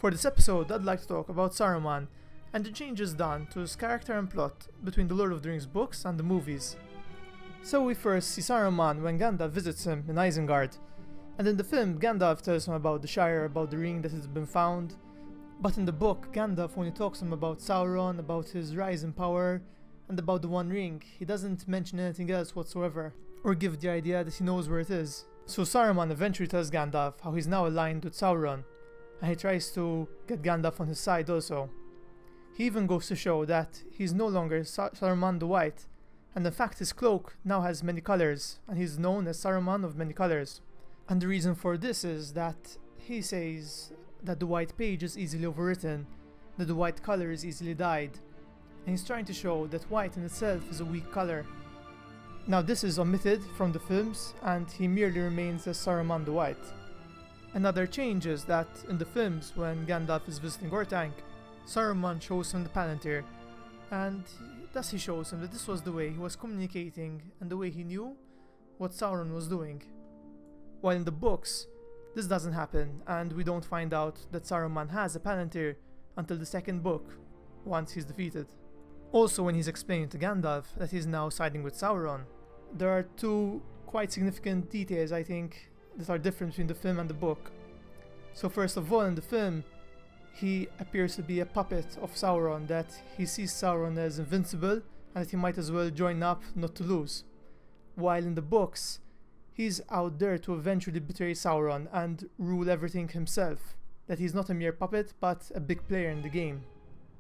For this episode, I'd like to talk about Saruman and the changes done to his character and plot between the Lord of the Rings books and the movies. So we first see Saruman when Gandalf visits him in Isengard, and in the film Gandalf tells him about the Shire, about the ring that has been found, but in the book Gandalf only talks to him about Sauron, about his rise in power, and about the One Ring. He doesn't mention anything else whatsoever, or give the idea that he knows where it is. So Saruman eventually tells Gandalf how he's now aligned with Sauron, and he tries to get Gandalf on his side also. He even goes to show that he's no longer Saruman the White, and in fact his cloak now has many colors, and he's known as Saruman of many colors. And the reason for this is that he says that the white page is easily overwritten, that the white color is easily dyed, and he's trying to show that white in itself is a weak color. Now this is omitted from the films, and he merely remains as Saruman the White. Another change is that in the films, when Gandalf is visiting Orthanc, Saruman shows him the Palantir, and thus he shows him that this was the way he was communicating and the way he knew what Sauron was doing. While in the books, this doesn't happen, and we don't find out that Saruman has a Palantir until the second book, once he's defeated. Also, when he's explaining to Gandalf that he's now siding with Sauron, there are two quite significant details, I think, that are different between the film and the book. So first of all, in the film, he appears to be a puppet of Sauron, that he sees Sauron as invincible and that he might as well join up not to lose. While in the books, he's out there to eventually betray Sauron and rule everything himself, that he's not a mere puppet but a big player in the game,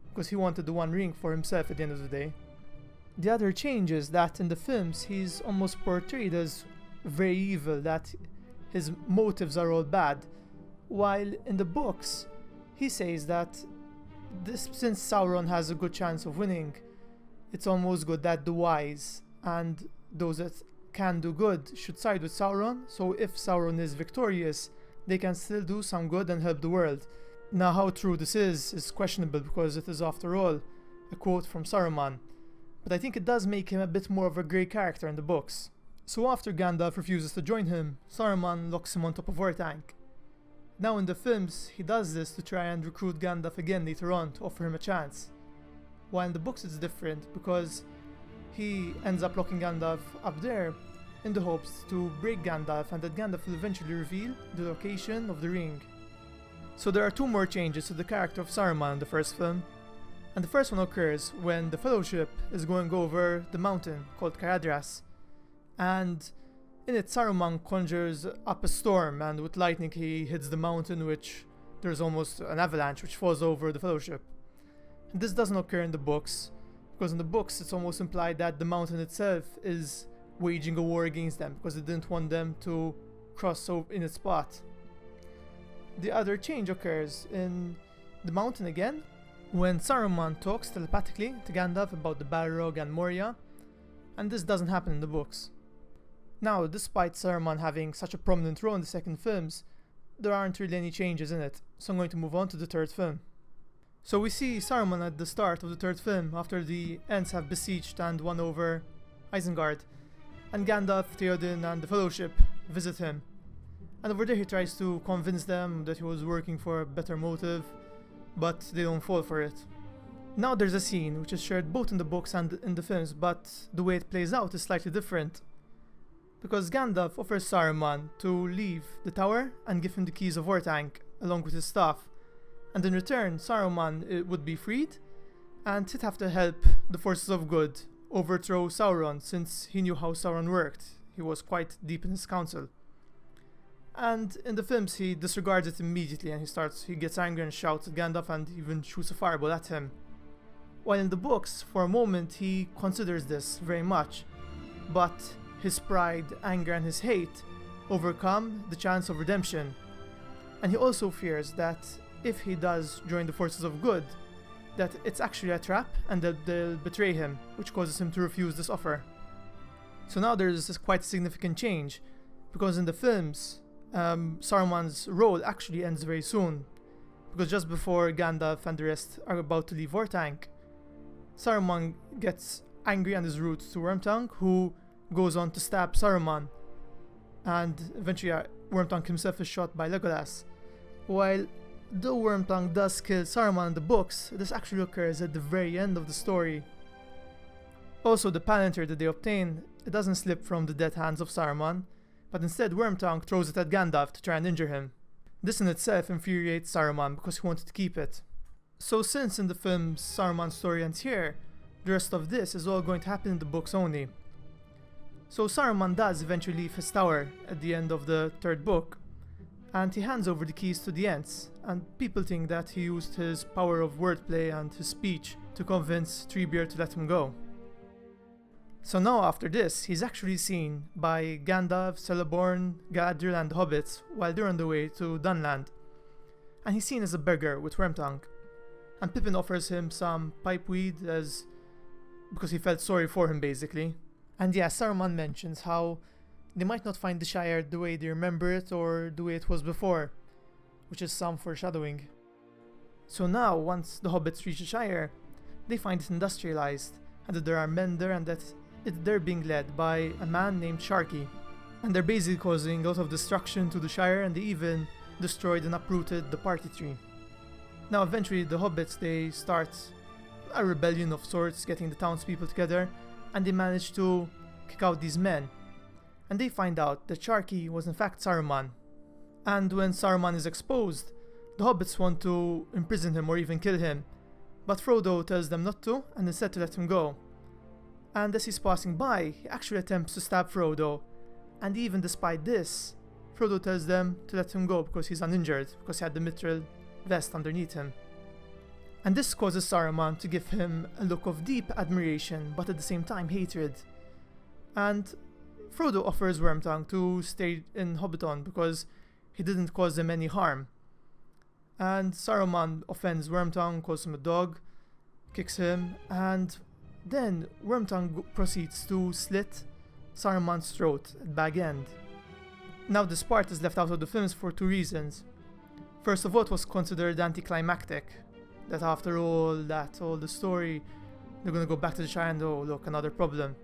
because he wanted the One Ring for himself at the end of the day. The other change is that in the films he's almost portrayed as very evil, that his motives are all bad, while in the books he says that since Sauron has a good chance of winning, it's almost good that the wise and those that can do good should side with Sauron, so if Sauron is victorious, they can still do some good and help the world. Now how true this is questionable, because it is after all a quote from Saruman, but I think it does make him a bit more of a grey character in the books. So after Gandalf refuses to join him, Saruman locks him on top of Orthanc. Now in the films, he does this to try and recruit Gandalf again later on to offer him a chance. While in the books it's different, because he ends up locking Gandalf up there in the hopes to break Gandalf, and that Gandalf will eventually reveal the location of the ring. So there are two more changes to the character of Saruman in the first film, and the first one occurs when the Fellowship is going over the mountain called Caradhras, and in it Saruman conjures up a storm, and with lightning he hits the mountain, which there's almost an avalanche which falls over the Fellowship. And this doesn't occur in the books, because in the books it's almost implied that the mountain itself is waging a war against them, because it didn't want them to cross over in its path. The other change occurs in the mountain again, when Saruman talks telepathically to Gandalf about the Balrog and Moria, and this doesn't happen in the books. Now, despite Saruman having such a prominent role in the second films, there aren't really any changes in it, so I'm going to move on to the third film. So we see Saruman at the start of the third film, after the Ents have besieged and won over Isengard, and Gandalf, Theoden and the Fellowship visit him. And over there he tries to convince them that he was working for a better motive, but they don't fall for it. Now there's a scene which is shared both in the books and in the films, but the way it plays out is slightly different. Because Gandalf offers Saruman to leave the tower and give him the keys of Orthanc along with his staff, and in return Saruman would be freed, and he'd have to help the forces of good overthrow Sauron, since he knew how Sauron worked. He was quite deep in his council. And in the films he disregards it immediately, and he gets angry and shouts at Gandalf and even shoots a fireball at him. While in the books, for a moment he considers this very much, but his pride, anger and his hate overcome the chance of redemption. And he also fears that if he does join the forces of good, that it's actually a trap and that they'll betray him, which causes him to refuse this offer. So now there's this quite significant change, because in the films, Saruman's role actually ends very soon, because just before Gandalf and the rest are about to leave Orthanc, Saruman gets angry and is rude to Wormtongue, who goes on to stab Saruman, and eventually Wormtongue himself is shot by Legolas. While though Wormtongue does kill Saruman in the books, this actually occurs at the very end of the story. Also, the Palantir that they obtain, it doesn't slip from the dead hands of Saruman, but instead Wormtongue throws it at Gandalf to try and injure him. This in itself infuriates Saruman because he wanted to keep it. So since in the films Saruman's story ends here, the rest of this is all going to happen in the books only. So Saruman does eventually leave his tower at the end of the third book, and he hands over the keys to the Ents, and people think that he used his power of wordplay and his speech to convince Treebeard to let him go. So now after this, he's actually seen by Gandalf, Celeborn, Galadriel and the Hobbits while they're on the way to Dunland, and he's seen as a beggar with Wormtongue, and Pippin offers him some pipeweed because he felt sorry for him basically. And yeah, Saruman mentions how they might not find the Shire the way they remember it or the way it was before, which is some foreshadowing. So now, once the Hobbits reach the Shire, they find it industrialized, and that there are men there and that they're being led by a man named Sharky. And they're basically causing a lot of destruction to the Shire, and they even destroyed and uprooted the party tree. Now eventually the Hobbits, they start a rebellion of sorts, getting the townspeople together, and they manage to kick out these men. And they find out that Sharky was in fact Saruman. And when Saruman is exposed, the Hobbits want to imprison him or even kill him, but Frodo tells them not to and instead to let him go. And as he's passing by, he actually attempts to stab Frodo, and even despite this, Frodo tells them to let him go because he's uninjured, because he had the mithril vest underneath him. And this causes Saruman to give him a look of deep admiration, but at the same time hatred. And Frodo offers Wormtongue to stay in Hobbiton because he didn't cause them any harm. And Saruman offends Wormtongue, calls him a dog, kicks him, and then Wormtongue proceeds to slit Saruman's throat at Bag End. Now this part is left out of the films for two reasons. First of all, it was considered anticlimactic, that after all the story, they're gonna go back to the Shire and oh look, another problem.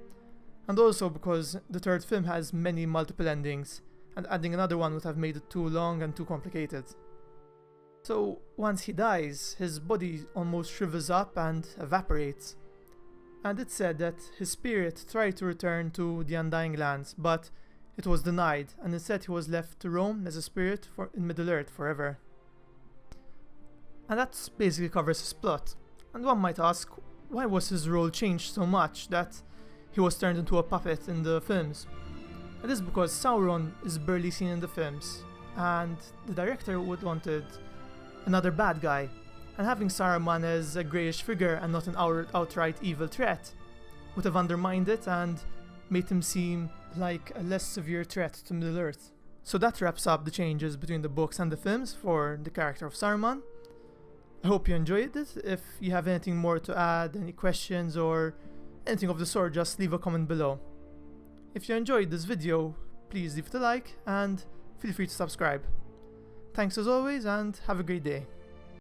And also because the third film has many multiple endings, and adding another one would have made it too long and too complicated. So once he dies, his body almost shrivels up and evaporates. And it's said that his spirit tried to return to the Undying Lands, but it was denied, and instead he was left to roam as a spirit in Middle-earth forever. And that basically covers his plot. And one might ask, why was his role changed so much that he was turned into a puppet in the films? It is because Sauron is barely seen in the films, and the director would wanted another bad guy, and having Saruman as a greyish figure and not an outright evil threat would have undermined it and made him seem like a less severe threat to Middle-earth. So that wraps up the changes between the books and the films for the character of Saruman. I hope you enjoyed it. If you have anything more to add, any questions or anything of the sort, just leave a comment below. If you enjoyed this video, please leave it a like and feel free to subscribe. Thanks as always and have a great day.